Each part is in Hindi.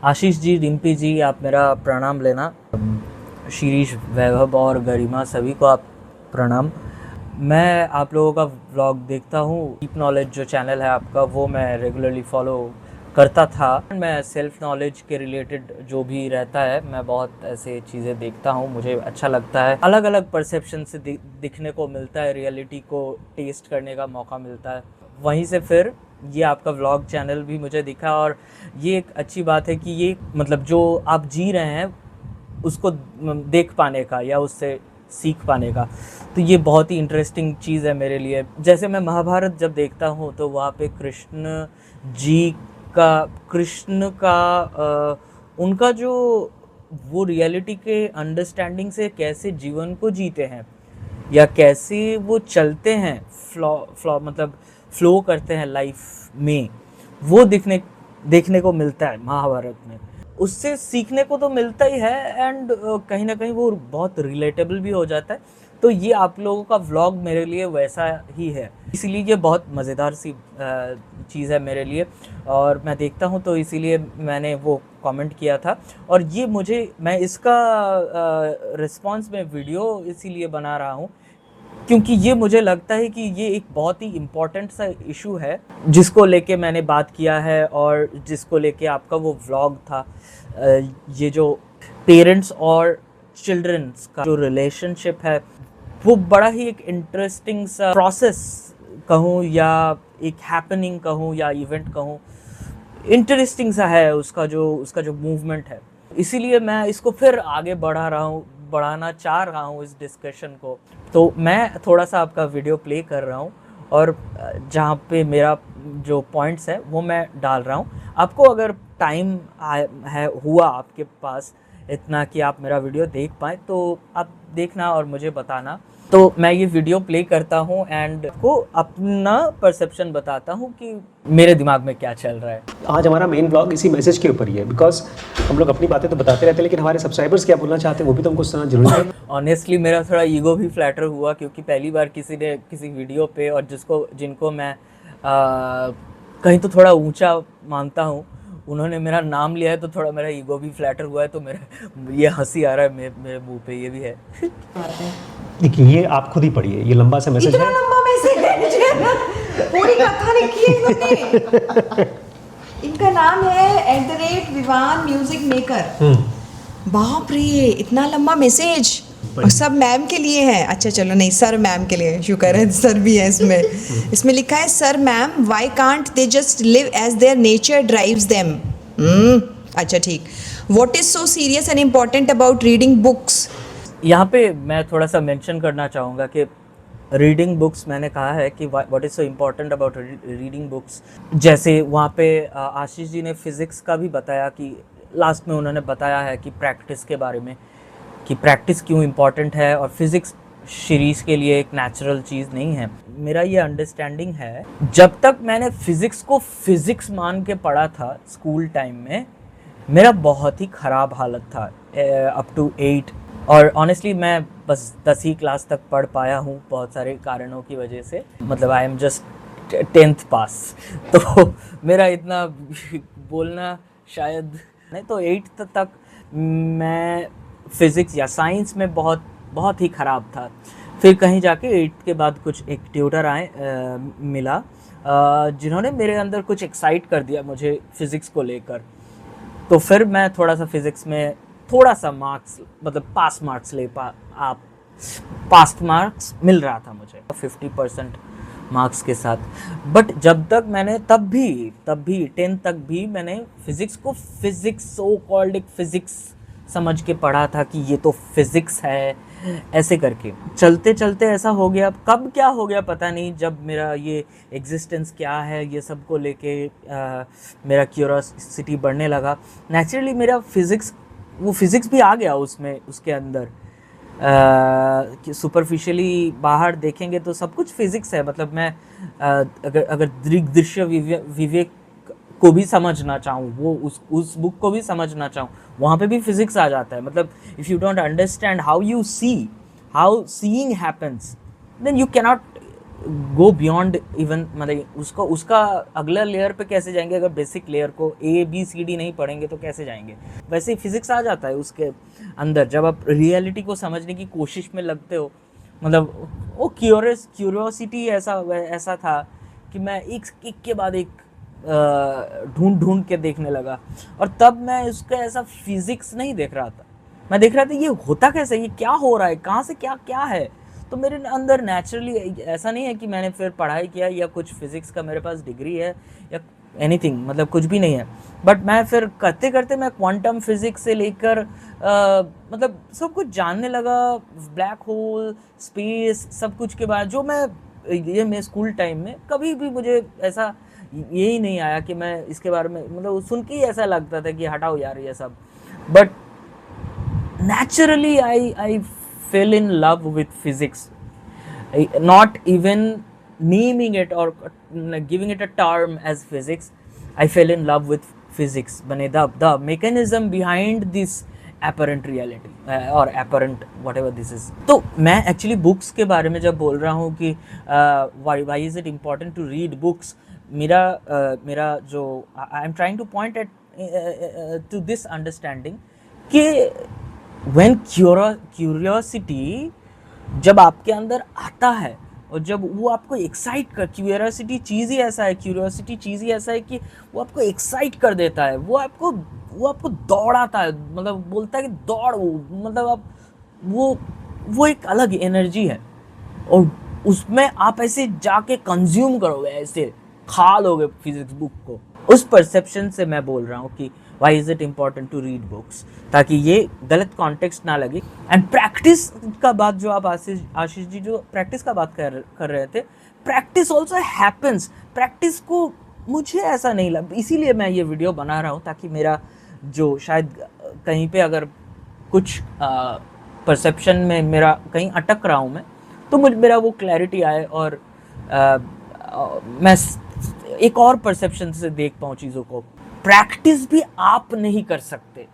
आशीष जी, डिम्पी जी, आप मेरा प्रणाम लेना। शीरीष, वैभव और गरिमा सभी को आप प्रणाम। मैं आप लोगों का व्लॉग देखता हूँ। डीप नॉलेज जो चैनल है आपका, वो मैं रेगुलरली फॉलो करता था। मैं सेल्फ नॉलेज के रिलेटेड जो भी रहता है, मैं बहुत ऐसे चीज़ें देखता हूँ, मुझे अच्छा लगता है। अलग अलग परसेप्शन से दिखने को मिलता है, रियलिटी को टेस्ट करने का मौका मिलता है। वहीं से फिर ये आपका व्लॉग चैनल भी मुझे दिखा, और ये एक अच्छी बात है कि ये मतलब जो आप जी रहे हैं उसको देख पाने का या उससे सीख पाने का, तो ये बहुत ही इंटरेस्टिंग चीज़ है मेरे लिए। जैसे मैं महाभारत जब देखता हूँ तो वहाँ पे जी कृष्ण का उनका जो वो रियलिटी के अंडरस्टैंडिंग से कैसे जीवन को जीते हैं या कैसे वो चलते हैं, मतलब फ्लो करते हैं लाइफ में, वो देखने को मिलता है महाभारत में। उससे सीखने को तो मिलता ही है, एंड कहीं ना कहीं वो बहुत रिलेटेबल भी हो जाता है। तो ये आप लोगों का व्लॉग मेरे लिए वैसा ही है, इसीलिए ये बहुत मज़ेदार सी चीज़ है मेरे लिए, और मैं देखता हूँ तो इसीलिए मैंने वो कमेंट किया था। और ये मैं इसका रिस्पॉन्स में वीडियो इसीलिए बना रहा हूँ क्योंकि ये मुझे लगता है कि ये एक बहुत ही इम्पॉर्टेंट सा इशू है जिसको लेके मैंने बात किया है, और जिसको लेके आपका वो व्लॉग था। ये जो पेरेंट्स और चिल्ड्रंस का जो रिलेशनशिप है, वो बड़ा ही एक इंटरेस्टिंग सा प्रोसेस कहूँ या एक हैपनिंग कहूँ या इवेंट कहूँ, इंटरेस्टिंग सा है उसका जो मूवमेंट है। इसीलिए मैं इसको फिर आगे बढ़ाना चाह रहा हूँ इस डिस्कशन को। तो मैं थोड़ा सा आपका वीडियो प्ले कर रहा हूँ, और जहाँ पे मेरा जो पॉइंट्स है वो मैं डाल रहा हूँ। आपको अगर टाइम हुआ आपके पास इतना कि आप मेरा वीडियो देख पाएँ तो आप देखना और मुझे बताना। तो मैं ये वीडियो प्ले करता हूँ एंड को अपना परसेप्शन बताता हूँ कि मेरे दिमाग में क्या चल रहा है। आज हमारा मेन ब्लॉग इसी मैसेज के ऊपर ही है, बिकॉज हम लोग अपनी बातें तो बताते रहते हैं, लेकिन हमारे सब्सक्राइबर्स क्या बोलना चाहते हैं वो भी तो हमको सुनना जरूरी है। ऑनेस्टली मेरा थोड़ा ईगो भी फ्लैटर हुआ, क्योंकि पहली बार किसी वीडियो पे, और जिनको मैं कहीं तो थोड़ा ऊंचा मानता हूँ, उन्होंने मेरा नाम लिया है, तो थोड़ा मेरा ईगो भी फ्लैटर हुआ है। तो मेरा ये हंसी आ रहा है मेरे मुंह पे, ये भी है। देखिए, ये आप खुद ही पढ़िए, ये लंबा सा मैसेज है। लंबा मैसेज है, पूरी कथा लिखी है इन्होंने। इनका नाम है @विवान म्यूजिक मेकर। बाप रे, इतना लंबा मैसेज, और सब मैम के लिए है। अच्छा चलो, नहीं, सर मैम के लिए, शुक्र है सर भी है इसमें। इसमें लिखा है, sir ma'am, why can't they just live as their nature drives them. अच्छा ठीक। What is so serious and important about reading books? यहाँ पे मैं थोड़ा सा मेंशन करना चाहूँगा कि रीडिंग बुक्स, मैंने कहा है कि what is so important about reading books. जैसे वहाँ पे आशीष जी ने फिज़िक्स का भी बताया, कि लास्ट में उन्होंने बताया है कि प्रैक्टिस के बारे में, कि प्रैक्टिस क्यों इम्पॉर्टेंट है, और फिज़िक्स सीरीज़ के लिए एक नेचुरल चीज़ नहीं है। मेरा ये अंडरस्टैंडिंग है, जब तक मैंने फ़िज़िक्स को फ़िज़िक्स मान के पढ़ा था स्कूल टाइम में, मेरा बहुत ही ख़राब हालत था अप टू 8। और ऑनेस्टली मैं बस 10वीं क्लास तक पढ़ पाया हूँ, बहुत सारे कारणों की वजह से। मतलब आई एम जस्ट 10th पास, तो मेरा इतना बोलना शायद नहीं। तो 8th तक मैं फिज़िक्स या साइंस में बहुत ही ख़राब था। फिर कहीं जाके 8th के बाद कुछ एक ट्यूटर मिला, जिन्होंने मेरे अंदर कुछ एक्साइट कर दिया मुझे फ़िज़िक्स को लेकर। तो फिर मैं थोड़ा सा फिज़िक्स में थोड़ा सा मार्क्स, मतलब पास मार्क्स मिल रहा था मुझे 50% मार्क्स के साथ। बट जब तक मैंने तब भी 10th तक भी मैंने फिज़िक्स को फिज़िक्स, सो कॉल्ड एक फिज़िक्स समझ के पढ़ा था कि ये तो फिज़िक्स है, ऐसे करके चलते चलते ऐसा हो गया। कब क्या हो गया पता नहीं, जब मेरा ये एग्जिस्टेंस क्या है, ये सब को लेके मेरा क्यूरियोसिटी बढ़ने लगा। नेचुरली मेरा फिज़िक्स भी आ गया उसके अंदर। सुपरफिशियली बाहर देखेंगे तो सब कुछ फिज़िक्स है। मतलब मैं अगर दृश्य विवेक को भी समझना चाहूँ, वो उस बुक को भी समझना चाहूँ, वहाँ पे भी फिज़िक्स आ जाता है। मतलब if you don't understand how seeing happens, then you cannot go beyond even, मतलब उसका अगला लेयर पे कैसे जाएंगे अगर बेसिक लेयर को ABCD नहीं पढ़ेंगे तो कैसे जाएंगे। वैसे ही फिजिक्स आ जाता है उसके अंदर जब आप रियलिटी को समझने की कोशिश में लगते हो। मतलब वो क्यूरियोसिटी ऐसा था कि मैं एक के बाद एक ढूंढ ढूंढ के देखने लगा। और तब मैं उसका ऐसा फिजिक्स नहीं देख रहा था, मैं देख रहा था ये होता कैसे, ये क्या हो रहा है, कहाँ से क्या क्या है। तो मेरे अंदर नेचुरली, ऐसा नहीं है कि मैंने फिर पढ़ाई किया या कुछ फिज़िक्स का मेरे पास डिग्री है या एनीथिंग, मतलब कुछ भी नहीं है। बट मैं फिर करते करते मैं क्वांटम फिज़िक्स से लेकर मतलब सब कुछ जानने लगा, ब्लैक होल, स्पेस, सब कुछ के बाद जो मैं स्कूल टाइम में कभी भी मुझे ऐसा यही नहीं आया कि मैं इसके बारे में, मतलब सुन के ही ऐसा लगता था कि हटाओ यार ये सब। But naturally I fell in love with physics, not even naming it or giving it a term as physics. I fell in love with physics, bane the mechanism behind this apparent reality or apparent whatever this is. तो मैं actually books के बारे में जब बोल रहा हूँ कि why is it important to read books, मेरा जो I am trying to point at to this understanding कि when curiosity जब आपके अंदर आता है और जब वो आपको एक्साइट कर, क्यूरियोसिटी चीज़ ही ऐसा है, क्यूरियोसिटी चीज़ ही ऐसा है कि वो आपको एक्साइट कर देता है, वो आपको दौड़ाता है, मतलब बोलता है कि दौड़, मतलब आप वो एक अलग एनर्जी है और उसमें आप ऐसे जाके कंज्यूम करोगे, ऐसे खा लोगे फिजिक्स बुक को। उस परसेप्शन से मैं बोल रहा हूँ कि why is it important to read books, ताकि ये गलत कॉन्टेक्स्ट ना लगे। एंड प्रैक्टिस का बात जो आप आशीष जी जो प्रैक्टिस का बात कर रहे थे, प्रैक्टिस ऑल्सो हैपन्स। प्रैक्टिस को मुझे ऐसा नहीं लगा, इसीलिए मैं ये वीडियो बना रहा हूँ ताकि मेरा जो शायद कहीं पे अगर कुछ परसेप्शन में मेरा कहीं अटक रहा हूँ मैं, तो मेरा वो क्लैरिटी आए और मैं एक और परसेप्शन से देख पाऊँ चीज़ों को। प्रैक्टिस भी आप नहीं कर सकते,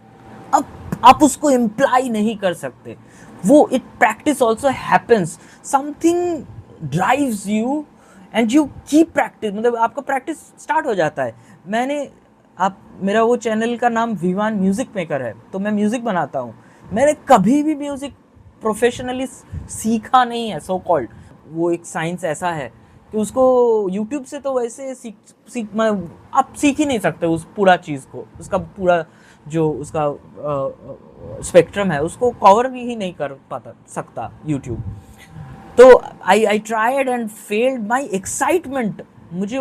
अब आप उसको इम्प्लाई नहीं कर सकते, वो it practice also happens, something drives you and you keep practice, मतलब आपका प्रैक्टिस स्टार्ट हो जाता है। मेरा वो चैनल का नाम विवान म्यूज़िक मेकर है, तो मैं म्यूज़िक बनाता हूँ। मैंने कभी भी म्यूज़िक प्रोफेशनली सीखा नहीं है, सो कॉल्ड। वो एक साइंस ऐसा है कि उसको YouTube से तो वैसे आप सीख ही नहीं सकते उस पूरा चीज़ को, उसका पूरा जो उसका स्पेक्ट्रम है उसको कवर ही नहीं कर सकता YouTube। तो I tried and failed. My excitement, मुझे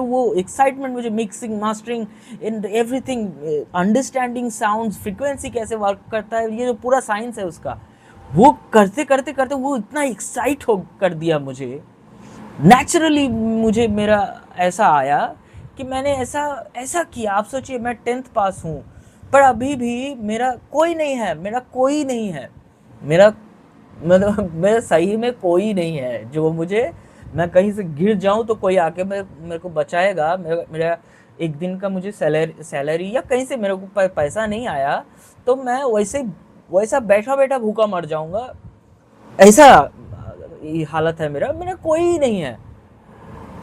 mixing, mastering, in everything, understanding sounds, frequency कैसे वर्क करता है, ये जो पूरा साइंस है उसका, वो करते करते वो इतना एक्साइट हो कर दिया मुझे। नेचुरली मुझे मेरा ऐसा आया कि मैंने ऐसा किया। आप सोचिए मैं 10th पास हूँ पर अभी भी मेरा कोई नहीं है, मेरा सही में कोई नहीं है जो मैं कहीं से गिर जाऊँ तो कोई आके मेरे को बचाएगा। मेरा एक दिन का मुझे सैलरी या कहीं से मेरे को पैसा नहीं आया तो मैं वैसा बैठा भूखा मर जाऊँगा, ऐसा ये हालत है मेरा कोई नहीं है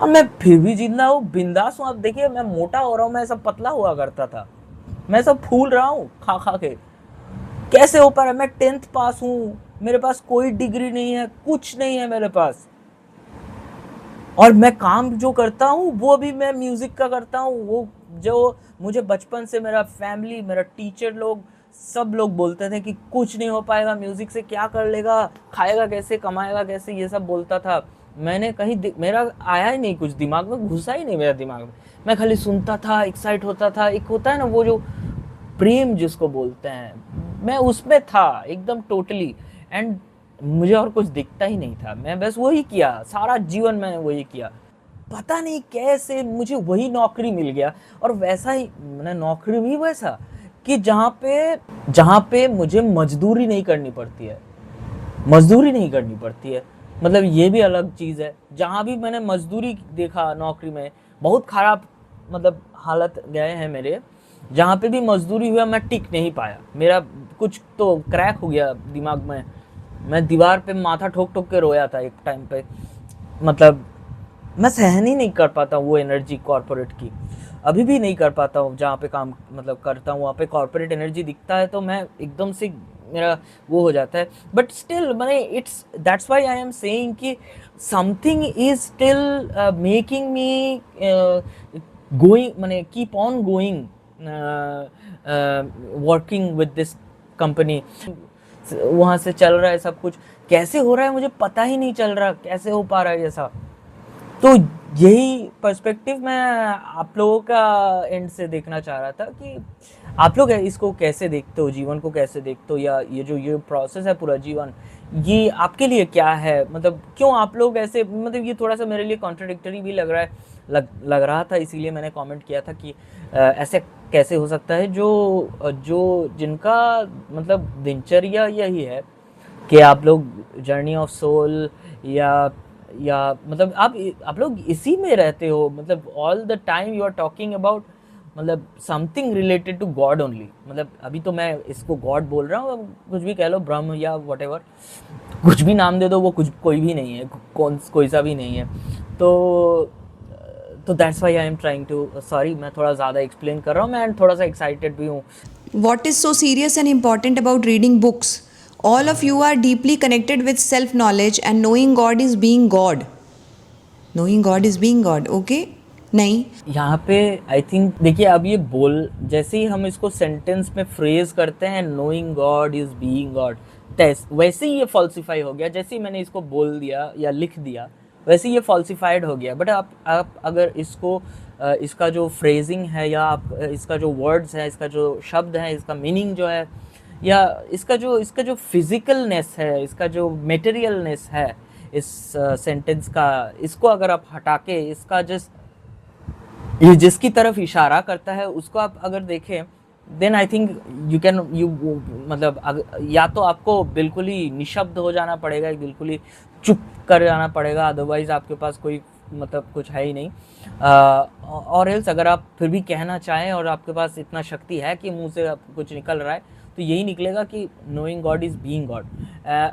और मैं फिर भी जिंदा हूँ, बिंदास हूँ। आप देखिए मैं मोटा हो रहा हूँ, मैं सब पतला हुआ करता था, मैं सब फूल रहा हूँ खा के, कैसे हो पा रहा है? मैं 10th पास हूँ, मेरे पास कोई डिग्री नहीं है, कुछ नहीं है मेरे पास, और मैं काम जो करता हूँ वो भी मैं म्यूज़िक का करता हूँ। वो जो मुझे बचपन से मेरा फैमिली, मेरा टीचर लोग, सब लोग बोलते थे कि कुछ नहीं हो पाएगा म्यूज़िक से, क्या कर लेगा, खाएगा कैसे, कमाएगा कैसे, ये सब बोलता था। मैंने कहीं मेरा आया ही नहीं, कुछ दिमाग में घुसा ही नहीं मेरा दिमाग में। मैं खाली सुनता था, एक्साइट होता था। एक होता है ना वो जो प्रेम जिसको बोलते हैं, मैं उसमें था एकदम टोटली, एंड मुझे और कुछ दिखता ही नहीं था। मैं बस वही किया, सारा जीवन मैंने वही किया। पता नहीं कैसे मुझे वही नौकरी मिल गया, और वैसा ही मैंने नौकरी भी वैसा कि जहाँ पे मुझे मजदूरी नहीं करनी पड़ती है। मतलब ये भी अलग चीज़ है। जहाँ भी मैंने मजदूरी देखा नौकरी में, बहुत ख़राब मतलब हालत गए हैं मेरे। जहाँ पे भी मजदूरी हुआ मैं टिक नहीं पाया, मेरा कुछ तो क्रैक हो गया दिमाग में। मैं दीवार पे माथा ठोक के रोया था एक टाइम पे। मतलब मैं सहन ही नहीं कर पाता हूँ वो एनर्जी कॉर्पोरेट की, अभी भी नहीं कर पाता हूँ। जहाँ पे काम मतलब करता हूँ वहाँ पे कॉर्पोरेट एनर्जी दिखता है तो मैं एकदम से मेरा वो हो जाता है। बट स्टिल मैंने it's that's why I am saying कि something is still making me going, मैंने keep on going, working with this company. वहाँ से चल रहा है सब कुछ, कैसे हो रहा है मुझे पता ही नहीं चल रहा, कैसे हो पा रहा है ऐसा। तो यही पर्सपेक्टिव मैं आप लोगों का एंड से देखना चाह रहा था कि आप लोग इसको कैसे देखते हो, जीवन को कैसे देखते हो, या ये प्रोसेस है पूरा जीवन, ये आपके लिए क्या है, मतलब क्यों आप लोग ऐसे, मतलब ये थोड़ा सा मेरे लिए कॉन्ट्रडिक्टरी भी लग रहा है, लग रहा था, इसीलिए मैंने कमेंट किया था कि ऐसे कैसे हो सकता है जो जिनका मतलब दिनचर्या यही है कि आप लोग जर्नी ऑफ सोल या मतलब आप लोग इसी में रहते हो, मतलब all the time you are talking about मतलब something related to God only. मतलब अभी तो मैं इसको गॉड बोल रहा हूँ, कुछ भी कह लो, ब्रह्म या व्हाटएवर, कुछ भी नाम दे दो, वो कुछ कोई भी नहीं है, कोई सा भी नहीं है। तो that's why I am trying to, sorry मैं थोड़ा ज़्यादा एक्सप्लेन कर रहा हूँ, मैं थोड़ा सा एक्साइटेड भी हूँ। What is so serious and important about reading books? All of you are deeply connected with self knowledge and knowing God is being God. Knowing God is being God, okay? नहीं, यहाँ पे आई थिंक देखिए, अब ये बोल जैसे ही हम इसको सेंटेंस में फ्रेज करते हैं, knowing God is being God, वैसे ही ये फॉल्सिफाई हो गया। जैसे ही मैंने इसको बोल दिया या लिख दिया वैसे ही ये फॉल्सिफाइड हो गया। बट आप अगर इसको इसका जो फ्रेजिंग है या आप इसका जो वर्ड्स है, इसका जो शब्द है, इसका मीनिंग जो है, या इसका जो फिजिकलनेस है, इसका जो मेटेरियलनेस है इस सेंटेंस का, इसको अगर आप हटा के इसका ये जिसकी तरफ इशारा करता है उसको आप अगर देखें, देन आई थिंक यू मतलब या तो आपको बिल्कुल ही निशब्द हो जाना पड़ेगा, बिल्कुल ही चुप कर जाना पड़ेगा, अदरवाइज आपके पास कोई मतलब कुछ है ही नहीं। और एल्स अगर आप फिर भी कहना चाहें और आपके पास इतना शक्ति है कि मुंह से कुछ निकल रहा है, तो यही निकलेगा कि knowing God is being God.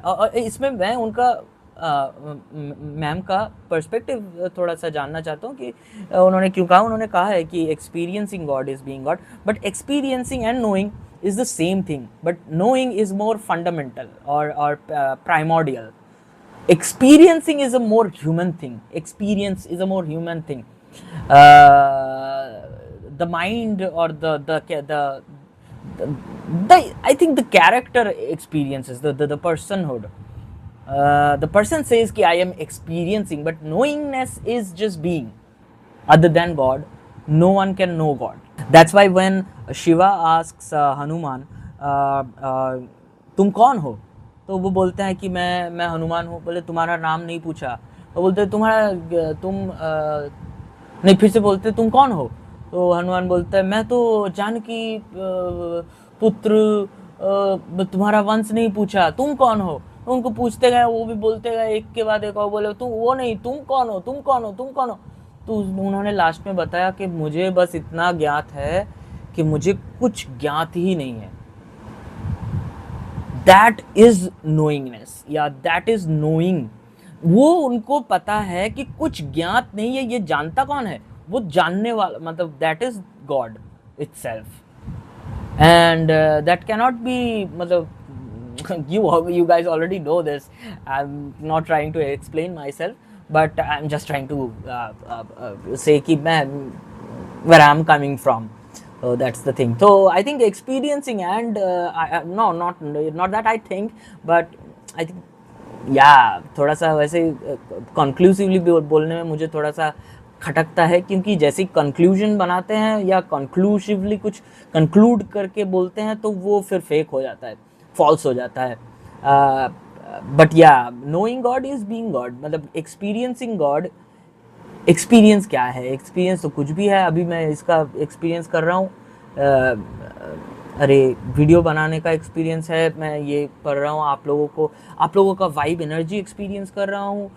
और इसमें मैं उनका मैम का पर्सपेक्टिव थोड़ा सा जानना चाहता हूँ कि उन्होंने क्यों कहा। उन्होंने कहा है कि experiencing God is being God, but experiencing and knowing is the same thing, but knowing is more fundamental और primordial. Experiencing is a more human thing. Experience is a more human thing. The mind or the I think the character experiences the personhood. The person says कि I am experiencing, but knowingness is just being. Other than God, no one can know God. That's why when Shiva asks Hanuman, तुम कौन हो? तो वो बोलते हैं कि मैं हनुमान हूँ। बोले तुम्हारा नाम नहीं पूछा। तो बोलते नहीं, फिर से बोलते तुम कौन हो? तो हनुमान बोलता है मैं तो जानकी पुत्र, तुम्हारा वंश नहीं पूछा, तुम कौन हो? तो उनको पूछते गए, वो भी बोलते गए एक के बाद एक, और बोले तुम वो नहीं, तुम कौन हो, तुम कौन हो, तुम कौन हो? तो उन्होंने लास्ट में बताया कि मुझे बस इतना ज्ञात है कि मुझे कुछ ज्ञात ही नहीं है। दैट इज नोइंगनेस या दैट इज नोइंग। वो उनको पता है कि कुछ ज्ञात नहीं है। ये जानता कौन है? वो जानने वाला, मतलब that is God itself. And that cannot be, मतलब you guys already know this. I'm not trying to explain myself, but I'm just trying to say कि मैं where I'm coming from. So that's the thing. So I think experiencing and not that I think, but I think थोड़ा सा वैसे conclusively बोलने में मुझे थोड़ा सा खटकता है, क्योंकि जैसे कंक्लूजन बनाते हैं या कंक्लूसिवली कुछ कंक्लूड करके बोलते हैं तो वो फिर फेक हो जाता है, फॉल्स हो जाता है। But knowing God is being God, मतलब एक्सपीरियंसिंग गॉड। एक्सपीरियंस क्या है? एक्सपीरियंस तो कुछ भी है। अभी मैं इसका एक्सपीरियंस कर रहा हूँ, अरे वीडियो बनाने का एक्सपीरियंस है, मैं ये पढ़ रहा हूँ, आप लोगों का वाइब एनर्जी एक्सपीरियंस कर रहा हूँ,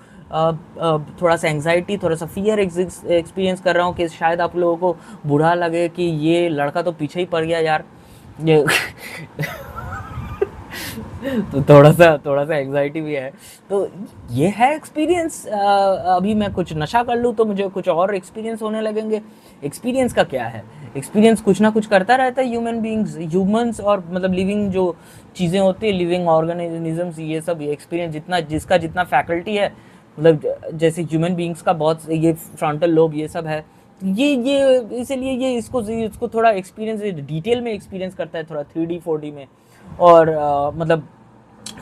थोड़ा सा एंग्जाइटी, थोड़ा सा फियर एक्सपीरियंस कर रहा हूँ कि शायद आप लोगों को बुरा लगे कि ये लड़का तो पीछे ही पड़ गया यार, ये तो थोड़ा सा एंग्जाइटी भी है। तो ये है एक्सपीरियंस। अभी मैं कुछ नशा कर लूँ तो मुझे कुछ और एक्सपीरियंस होने लगेंगे। एक्सपीरियंस का क्या है, एक्सपीरियंस कुछ ना कुछ करता रहता है ह्यूमन बींग्स, ह्यूमंस और मतलब लिविंग जो चीज़ें होती है, लिविंग ऑर्गेनिजम्स, ये सब एक्सपीरियंस जितना जिसका जितना फैकल्टी है, मतलब जैसे ह्यूमन बींग्स का बहुत ये फ्रंटल लोब ये सब है, ये इसीलिए ये इसको थोड़ा एक्सपीरियंस डिटेल में एक्सपीरियंस करता है, थोड़ा 3D 4D में, और मतलब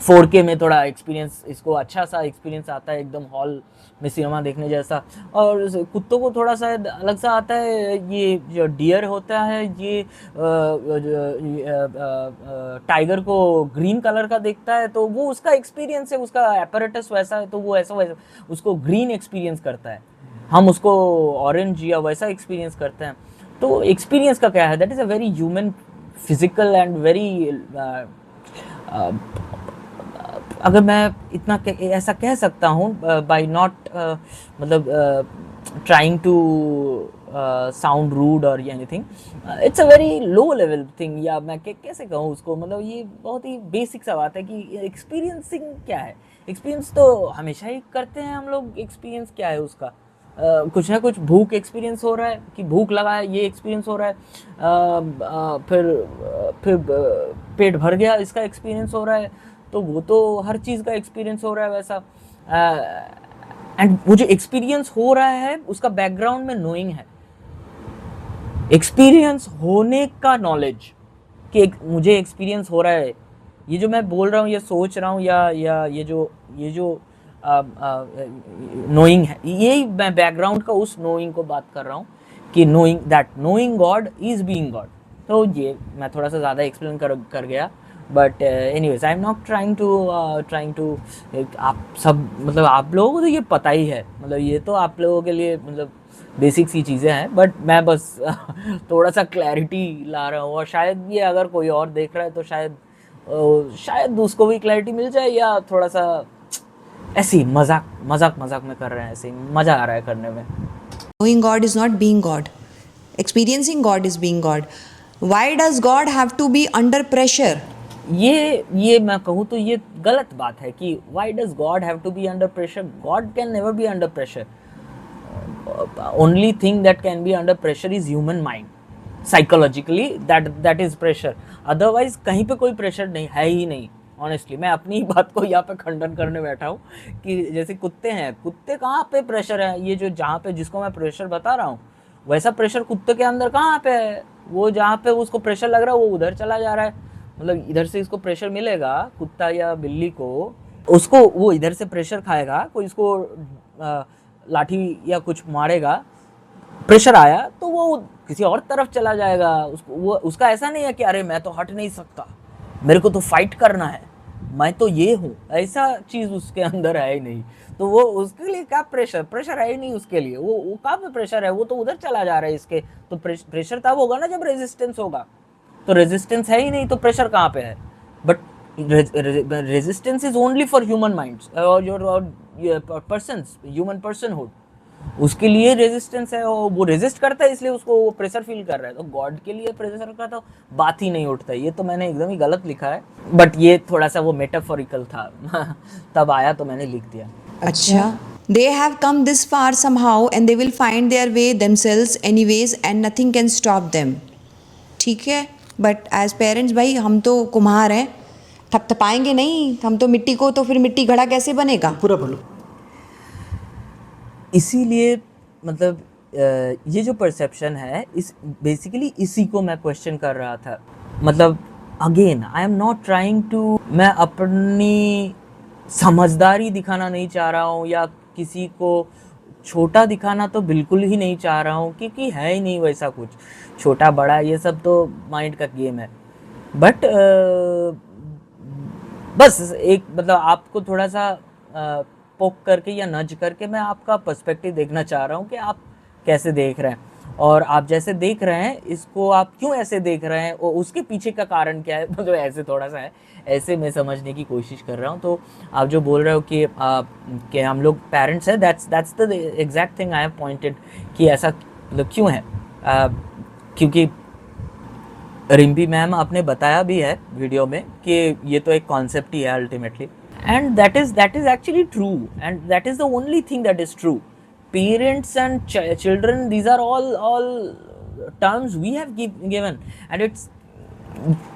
4K में थोड़ा एक्सपीरियंस, इसको अच्छा सा एक्सपीरियंस आता है एकदम हॉल में सिनेमा देखने जैसा। और कुत्तों को थोड़ा सा अलग सा आता है। ये जो डियर होता है ये टाइगर को ग्रीन कलर का देखता है तो वो उसका एक्सपीरियंस है, उसका एपरेटस वैसा है तो वो ऐसा वैसा उसको ग्रीन एक्सपीरियंस करता है, हम उसको ऑरेंज या वैसा एक्सपीरियंस करते हैं। तो एक्सपीरियंस का क्या है, that is a very human physical and very, अगर मैं इतना ऐसा कह सकता हूँ बाय नॉट मतलब ट्राइंग टू साउंड रूड और anything, it's a very low level thing, या मैं कैसे कहूँ उसको, मतलब ये बहुत ही बेसिक सा बात है कि एक्सपीरियंसिंग क्या है। एक्सपीरियंस तो हमेशा ही करते हैं हम लोग, एक्सपीरियंस क्या है उसका, कुछ ना कुछ भूख एक्सपीरियंस हो रहा है कि भूख लगा है, ये एक्सपीरियंस हो रहा है, फिर पेट भर गया इसका एक्सपीरियंस हो रहा है, तो वो तो हर चीज़ का एक्सपीरियंस हो रहा है वैसा। एंड वो जो एक्सपीरियंस हो रहा है उसका बैकग्राउंड में नोइंग है, एक्सपीरियंस होने का नॉलेज कि मुझे एक्सपीरियंस हो रहा है, ये जो मैं बोल रहा हूँ, ये सोच रहा हूँ, या ये जो नोइंग है, यही मैं बैकग्राउंड का उस नोइंग को बात कर रहा हूँ कि knowing God is being God. तो ये मैं थोड़ा सा ज़्यादा एक्सप्लेन कर गया, but anyways I am not trying to आप सब, मतलब आप लोगों को तो ये पता ही है, मतलब ये तो आप लोगों के लिए मतलब बेसिक सी चीज़ें हैं, बट मैं बस थोड़ा सा क्लैरिटी ला रहा हूँ, और शायद ये अगर कोई और देख रहा है तो शायद उसको भी क्लैरिटी मिल जाए, या थोड़ा सा ऐसे ही मजाक में कर रहे हैं, ऐसे ही मज़ा आ रहा है करने में। Knowing God is not being God. Experiencing God is being God. Why does God have to be under pressure? ये मैं कहूँ तो ये गलत बात है कि why does God have to be under pressure? God can never be under pressure. Only thing that can be under pressure is human mind. Psychologically that is pressure. Otherwise कहीं पे कोई प्रेशर नहीं है ही नहीं। ऑनेस्टली मैं अपनी बात को यहाँ पे खंडन करने बैठा हूँ कि जैसे कुत्ते हैं, कुत्ते कहाँ पे प्रेशर है, ये जो जहाँ पे जिसको मैं प्रेशर बता रहा हूँ वैसा प्रेशर कुत्ते के अंदर कहाँ पे है, वो जहाँ पे उसको प्रेशर लग रहा है वो उधर चला जा रहा है, मतलब इधर से इसको प्रेशर मिलेगा कुत्ता या बिल्ली को, उसको वो इधर से प्रेशर खाएगा, कोई इसको लाठी या कुछ मारेगा, प्रेशर आया तो वो किसी और तरफ चला जाएगा, उसका ऐसा नहीं है कि अरे मैं तो हट नहीं सकता, मेरे को तो फाइट करना है, मैं तो ये हूँ, ऐसा चीज़ उसके अंदर है ही नहीं। तो वो उसके लिए क्या प्रेशर है ही नहीं उसके लिए, वो कहाँ पे प्रेशर है, वो तो उधर चला जा रहा है इसके, तो प्रेशर तब होगा ना जब रेजिस्टेंस होगा, तो रेजिस्टेंस है ही नहीं तो प्रेशर कहाँ पे है। But resistance is only for human minds और योर पर्सन्स, ह्यूमन पर्सनहुड, उसके लिए रेजिस्टेंस है, और वो रेजिस्ट करता है इसलिए उसको वो प्रेशर फील कर रहा है। तो गॉड के लिए प्रेशर का तो बात ही नहीं उठता। ये तो मैंने एकदम ही गलत लिखा है, बट ये थोड़ा सा वो मेटाफोरिकल था तब आया तो मैंने लिख दिया। अच्छा, they have come this far somehow and they will find their way themselves anyways and nothing can stop them. ठीक है, बट एज पेरेंट्स भाई हम तो कुम्हार हैं, थपथपाएंगे नहीं हम तो मिट्टी को, तो फिर मिट्टी घड़ा कैसे बनेगा? पूरा बोलो। इसीलिए मतलब ये जो परसेप्शन है, इस बेसिकली इसी को मैं क्वेश्चन कर रहा था। मतलब again I am not trying to, मैं अपनी समझदारी दिखाना नहीं चाह रहा हूँ या किसी को छोटा दिखाना तो बिल्कुल ही नहीं चाह रहा हूँ, क्योंकि है ही नहीं वैसा कुछ छोटा बड़ा, ये सब तो माइंड का गेम है। बट बस एक मतलब आपको थोड़ा सा पोक करके या नज करके मैं आपका पर्सपेक्टिव देखना चाह रहा हूँ कि आप कैसे देख रहे हैं, और आप जैसे देख रहे हैं इसको आप क्यों ऐसे देख रहे हैं और उसके पीछे का कारण क्या है, मतलब ऐसे थोड़ा सा है, ऐसे मैं समझने की कोशिश कर रहा हूँ। तो आप जो बोल रहे हो कि हम लोग पेरेंट्स हैं, that's the exact thing I have pointed कि ऐसा मतलब क्यों है, क्योंकि रिम्पी मैम आपने बताया भी है वीडियो में कि ये तो एक कॉन्सेप्ट ही है ultimately, and that is actually true, and that is the only thing that is true. Parents and children, these are all terms we have given, and it's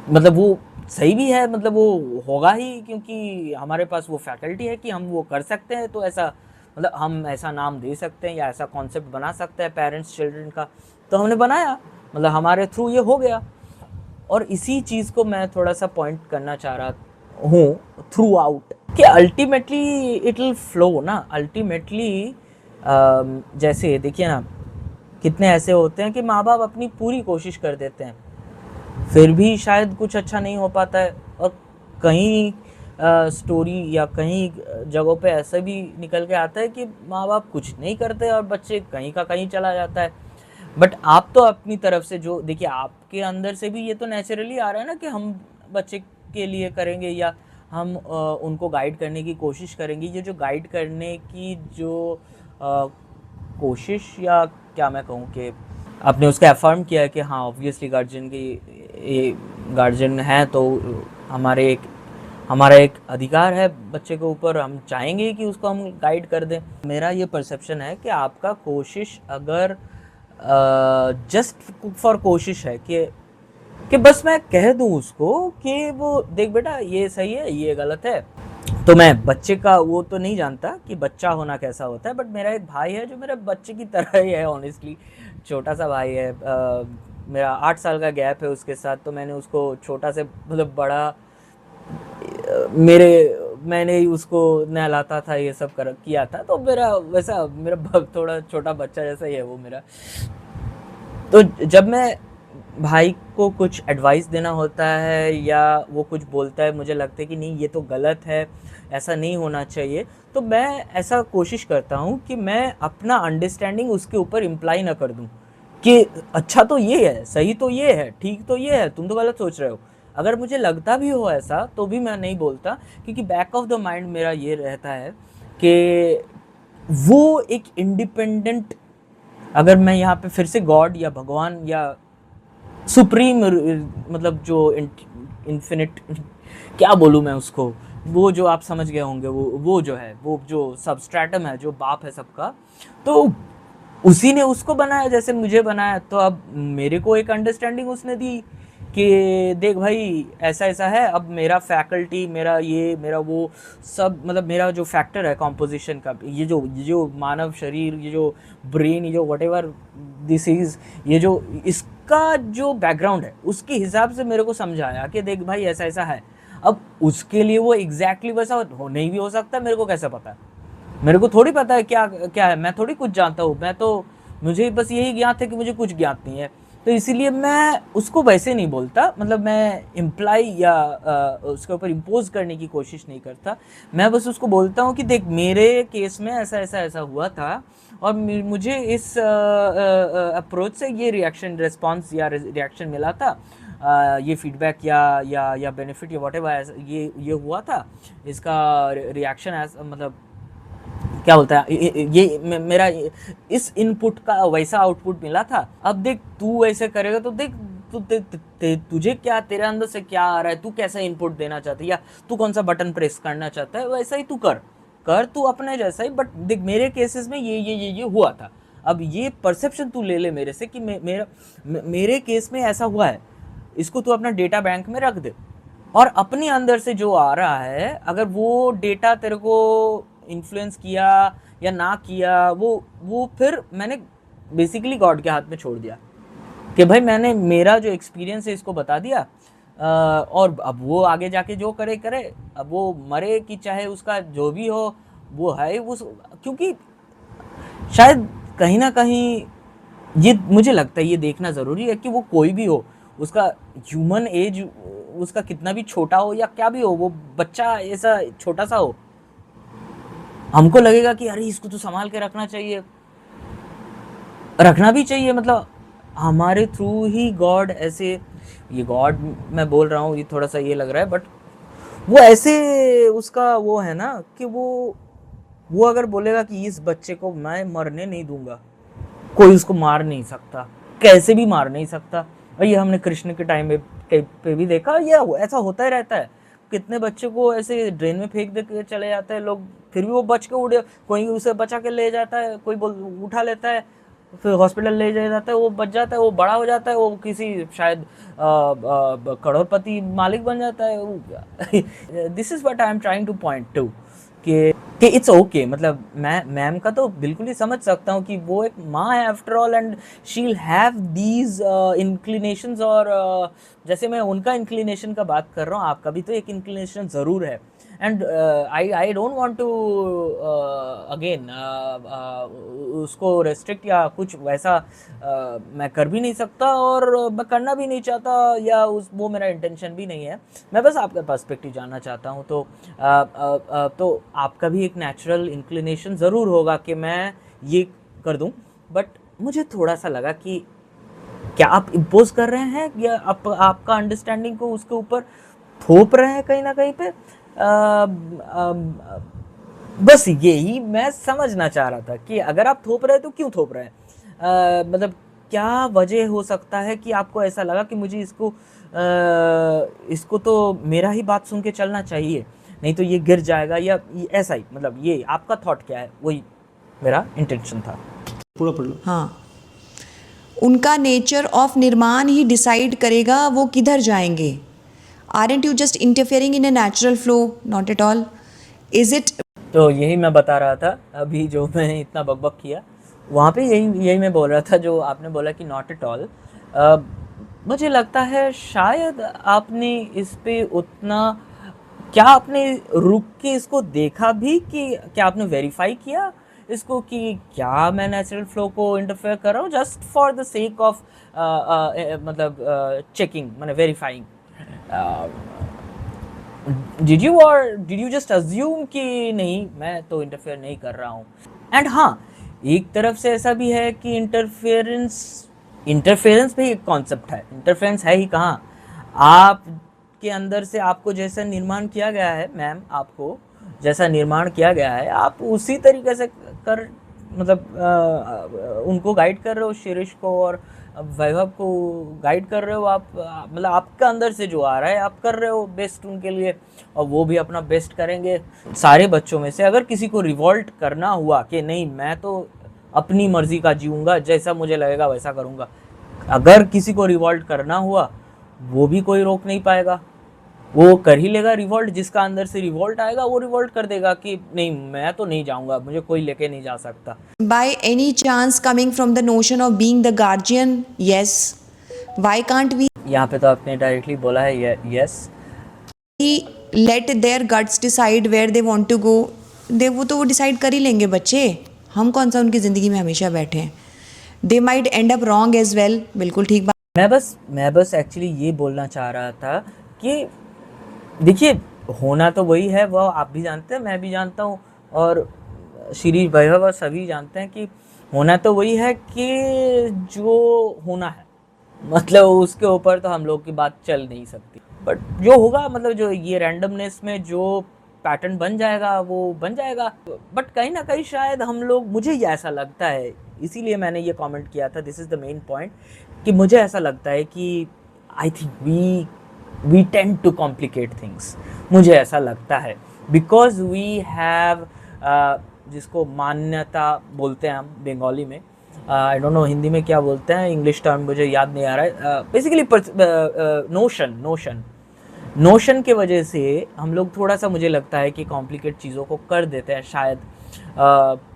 मतलब वो सही भी है, मतलब वो होगा ही, क्योंकि हमारे पास वो फैकल्टी है कि हम वो कर सकते हैं. तो ऐसा मतलब हम ऐसा नाम दे सकते हैं या ऐसा कॉन्सेप्ट बना सकते हैं पेरेंट्स चिल्ड्रन का, तो हमने बनाया, मतलब हमारे थ्रू ये हो गया. और इसी चीज़ को मैं थोड़ा सा पॉइंट करना चाह रहा हूँ थ्रू आउट, कि अल्टीमेटली इट विल फ्लो ना. अल्टीमेटली जैसे देखिए ना, कितने ऐसे होते हैं कि माँ बाप अपनी पूरी कोशिश कर देते हैं, फिर भी शायद कुछ अच्छा नहीं हो पाता है. और कहीं स्टोरी या कहीं जगहों पे ऐसा भी निकल के आता है कि माँ बाप कुछ नहीं करते और बच्चे कहीं का कहीं चला जाता है. बट आप तो अपनी तरफ से जो देखिए, आपके अंदर से भी ये तो नेचुरली आ रहा है ना कि हम बच्चे के लिए करेंगे या हम उनको गाइड करने की कोशिश करेंगे. ये जो गाइड करने की जो कोशिश, या क्या मैं कहूँ कि आपने उसका अफर्म किया है कि हाँ ऑब्वियसली गार्जियन है तो हमारा एक अधिकार है बच्चे के ऊपर, हम चाहेंगे कि उसको हम गाइड कर दें. मेरा ये परसेप्शन है कि आपका कोशिश अगर जस्ट फॉर कोशिश है कि बस मैं कह दूं उसको कि वो देख बेटा ये सही है ये गलत है, तो मैं बच्चे का वो तो नहीं जानता कि बच्चा होना कैसा होता है. बट मेरा एक भाई है जो मेरे बच्चे की तरह ही है, ऑनेस्टली छोटा सा भाई है. मेरा 8 साल का गैप है उसके साथ, तो मैंने उसको छोटा से मतलब बड़ा मैंने उसको नहलाता था, ये सब किया था. तो मेरा थोड़ा छोटा बच्चा जैसा ही है वो मेरा. तो जब मैं भाई को कुछ एडवाइस देना होता है या वो कुछ बोलता है, मुझे लगता है कि नहीं ये तो गलत है, ऐसा नहीं होना चाहिए, तो मैं ऐसा कोशिश करता हूँ कि मैं अपना अंडरस्टैंडिंग उसके ऊपर इम्प्लाई ना कर दूँ कि अच्छा तो ये है, सही तो ये है, ठीक तो ये है, तुम तो गलत सोच रहे हो. अगर मुझे लगता भी हो ऐसा तो भी मैं नहीं बोलता, क्योंकि बैक ऑफ द माइंड मेरा ये रहता है कि वो एक इंडिपेंडेंट, अगर मैं यहाँ पे फिर से गॉड या भगवान या सुप्रीम, मतलब जो इन्फिनिट, क्या बोलूँ मैं उसको, वो जो आप समझ गए होंगे, वो जो है, वो जो सबस्ट्रेटम है, जो बाप है सबका, तो उसी ने उसको बनाया जैसे मुझे बनाया. तो अब मेरे को एक अंडरस्टैंडिंग उसने दी कि देख भाई ऐसा ऐसा है. अब मेरा फैकल्टी, मेरा वो सब, मतलब मेरा जो फैक्टर है कॉम्पोजिशन का, ये जो मानव शरीर, ये जो ब्रेन, ये जो व्हाटएवर दिस इज, ये जो इसका जो बैकग्राउंड है उसके हिसाब से मेरे को समझाया कि देख भाई ऐसा ऐसा है. अब उसके लिए वो एग्जैक्टली वैसा नहीं भी हो सकता, मेरे को कैसे पता है? मेरे को थोड़ी पता है क्या क्या है, मैं थोड़ी कुछ जानता हूँ. मुझे बस यही ज्ञात है कि मुझे कुछ ज्ञात नहीं है. तो इसीलिए मैं उसको वैसे नहीं बोलता, मतलब मैं इम्प्लाई या उसके ऊपर इम्पोज करने की कोशिश नहीं करता. मैं बस उसको बोलता हूँ कि देख मेरे केस में ऐसा ऐसा ऐसा हुआ था और मुझे इस अप्रोच से ये रिस्पॉन्स या रिएक्शन मिला था, ये फीडबैक या बेनिफिट या व्हाटएवर ये हुआ था. इसका रिएक्शन मतलब क्या बोलता है, ये मेरा इस इनपुट का वैसा आउटपुट मिला था. अब देख तू ऐसे करेगा तो देख तुझे क्या, तेरे अंदर से क्या आ रहा है, तू कैसा इनपुट देना चाहता है या तू कौन सा बटन प्रेस करना चाहता है, वैसा ही तू कर तू अपने जैसा ही. बट देख मेरे केसेस में ये हुआ था. अब ये परसेप्शन तू ले मेरे से कि मेरे केस में ऐसा हुआ है, इसको तू अपना डेटा बैंक में रख दे. और अपने अंदर से जो आ रहा है, अगर वो डेटा तेरे को इन्फ्लुएंस किया या ना किया, वो फिर मैंने बेसिकली गॉड के हाथ में छोड़ दिया कि भाई मैंने मेरा जो एक्सपीरियंस है इसको बता दिया, और अब वो आगे जाके जो करे, अब वो मरे कि चाहे उसका जो भी हो वो है वो. क्योंकि शायद कहीं ना कहीं ये मुझे लगता है ये देखना ज़रूरी है कि वो कोई भी हो, उसका ह्यूमन एज उसका कितना भी छोटा हो या क्या भी हो, वो बच्चा ऐसा छोटा सा हो, हमको लगेगा कि अरे इसको तो संभाल के रखना भी चाहिए. मतलब हमारे थ्रू ही गॉड ऐसे, ये गॉड मैं बोल रहा हूँ ये थोड़ा सा ये लग रहा है, बट वो ऐसे उसका वो है ना कि वो अगर बोलेगा कि इस बच्चे को मैं मरने नहीं दूंगा, कोई उसको मार नहीं सकता, कैसे भी मार नहीं सकता. और ये हमने कृष्ण के टाइम पे भी देखा, ये ऐसा होता ही रहता है। कितने बच्चे को ऐसे ड्रेन में फेंक दे के चले जाते हैं लोग, फिर भी वो बच के उड़े, कोई उसे बचा के ले जाता है, कोई उठा लेता है, फिर हॉस्पिटल ले जाया जाता है, वो बच जाता है, वो बड़ा हो जाता है, वो किसी शायद करोड़पति मालिक बन जाता है। This is what I am trying two point two कि इट्स ओके, मतलब मैं मैम का तो बिल्कुल ही समझ सकता हूँ कि वो एक माँ है after all, and she will have these inclinations, और जैसे मैं उनका इंक्लिनेशन का बात कर रहा हूँ, आपका भी तो एक इंक्लिनेशन ज़रूर है। And I don't want to again उसको रेस्ट्रिक्ट या कुछ वैसा मैं कर भी नहीं सकता, और मैं करना भी नहीं चाहता, या वो मेरा इंटेंशन भी नहीं है। मैं बस आपका पर्सपेक्टिव जानना चाहता हूँ। तो आपका भी एक नेचुरल इंक्लिनेशन ज़रूर होगा कि मैं ये कर दूँ, बट मुझे थोड़ा सा लगा कि क्या आप इम्पोज कर रहे हैं, या आपका अंडरस्टैंडिंग को उसके ऊपर थोप रहे हैं कहीं ना कहीं पे। बस यही मैं समझना चाह रहा था कि अगर आप थोप रहे हैं तो क्यों थोप रहे हैं, मतलब क्या वजह हो सकता है कि आपको ऐसा लगा कि मुझे इसको तो मेरा ही बात सुन के चलना चाहिए, नहीं तो ये गिर जाएगा, या ऐसा ही, मतलब ये आपका थॉट क्या है, वही मेरा इंटेंशन था। पूरा पढ़ लो। हाँ, उनका नेचर ऑफ निर्माण ही डिसाइड करेगा वो किधर जाएंगे। Aren't you just interfering in a natural flow? Not at all. Is it? तो यही मैं बता रहा था अभी, जो मैंने इतना बकबक किया वहाँ पे यही मैं बोल रहा था, जो आपने बोला कि नॉट एट ऑल। मुझे लगता है शायद आपने इस पे उतना, क्या आपने रुक के इसको देखा भी, कि क्या आपने वेरीफाई किया इसको कि क्या मैं नेचुरल फ्लो को इंटरफेयर कर रहा हूँ just for the sake of मतलब चेकिंग, मैंने verifying. Did you just assume कि नहीं मैं तो इंटरफेयर नहीं कर रहा हूँ? एंड हाँ, एक तरफ से ऐसा भी है कि इंटरफेरेंस भी एक कॉन्सेप्ट है। इंटरफेरेंस है ही कहाँ, आपके अंदर से आपको जैसा निर्माण किया गया है, मैम आपको जैसा निर्माण किया गया है, आप उसी तरीके से कर, मतलब उनको गाइड कर रहे हो, शिरीष को और वैभव को गाइड कर रहे हो आप, मतलब आपका अंदर से जो आ रहा है आप कर रहे हो बेस्ट उनके लिए, और वो भी अपना बेस्ट करेंगे। सारे बच्चों में से अगर किसी को रिवॉल्ट करना हुआ कि नहीं मैं तो अपनी मर्जी का जीऊँगा, जैसा मुझे लगेगा वैसा करूँगा, अगर किसी को रिवॉल्ट करना हुआ वो भी कोई रोक नहीं पाएगा, वो कर ही लेगा रिवॉल्ट। जिसका अंदर से रिवॉल्ट आएगा वो रिवॉल्ट कर देगा कि नहीं मैं तो नहीं जाऊंगा, मुझे कोई लेके नहीं जा सकता। By any chance coming from the notion of being the guardian? Yes. Why can't we यहाँ पे तो आपने डायरेक्टली बोला है yes. let their guts decide where they want to go? वो डिसाइड कर ही लेंगे बच्चे, हम कौन सा उनकी ज़िंदगी में हमेशा बैठे हैं। They might end up wrong as well. बिल्कुल ठीक बात। मैं बस एक्चुअली ये बोलना चाह रहा था कि देखिए होना तो वही है, वो आप भी जानते हैं, मैं भी जानता हूँ, और श्री वैभव और सभी जानते हैं कि होना तो वही है कि जो होना है, मतलब उसके ऊपर तो हम लोग की बात चल नहीं सकती, बट जो होगा, मतलब जो ये रैंडमनेस में जो पैटर्न बन जाएगा वो बन जाएगा। बट कहीं ना कहीं शायद हम लोग, मुझे ये ऐसा लगता है, इसीलिए मैंने ये कमेंट किया था, this is the main point, कि मुझे ऐसा लगता है कि I think we tend to complicate things, मुझे ऐसा लगता है, because we have जिसको मान्यता बोलते हैं हम बंगाली में, आई डोंट नो हिंदी में क्या बोलते हैं, इंग्लिश टर्म मुझे याद नहीं आ रहा है, बेसिकली नोशन के वजह से हम लोग थोड़ा सा, मुझे लगता है कि कॉम्प्लिकेट चीज़ों को कर देते हैं शायद।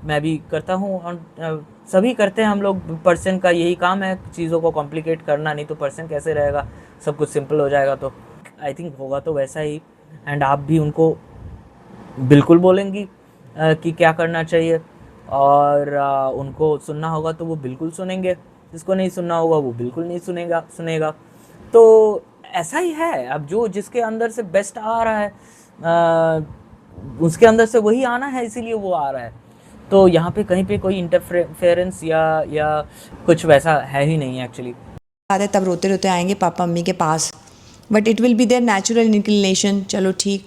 मैं भी करता हूँ, और सभी करते हैं हम लोग, पर्सन का यही काम है चीज़ों को कॉम्प्लिकेट करना, नहीं तो पर्सन कैसे रहेगा, सब कुछ सिंपल हो जाएगा। तो आई थिंक होगा तो वैसा ही, एंड आप भी उनको बिल्कुल बोलेंगी कि क्या करना चाहिए, और उनको सुनना होगा तो वो बिल्कुल सुनेंगे, जिसको नहीं सुनना होगा वो बिल्कुल नहीं सुनेगा। तो ऐसा ही है, अब जो जिसके अंदर से बेस्ट आ रहा है उसके अंदर से वही आना है, इसीलिए वो आ रहा है। तो यहाँ पे कहीं पे कोई इंटरफेरेंस या कुछ वैसा है ही नहीं एक्चुअली। तब रोते रोते आएंगे पापा मम्मी के पास, but it will be there natural inclination. चलो ठीक।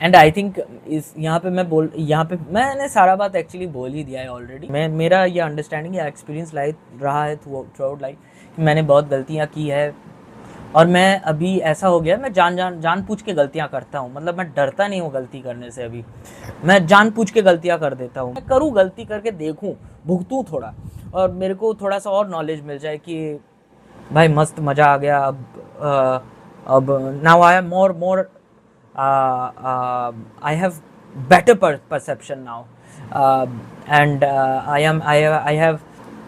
एंड आई थिंक इस यहाँ पे मैंने सारा बात एक्चुअली बोल ही दिया है ऑलरेडी। मेरा ये अंडरस्टैंडिंग या एक्सपीरियंस रहा है थ्रू आउट लाइफ कि मैंने बहुत गलतियाँ की है और मैं अभी ऐसा हो गया मैं जानबूझ के गलतियाँ करता हूँ। मतलब मैं डरता नहीं हूँ गलती करने से, अभी मैं जानबूझ के गलतियाँ कर देता हूँ। मैं करूँ गलती करके देखूँ, भुगतूँ थोड़ा, और मेरे को थोड़ा सा और नॉलेज मिल जाए कि भाई मस्त मज़ा आ गया। अब now I am more I have better perception now, and I have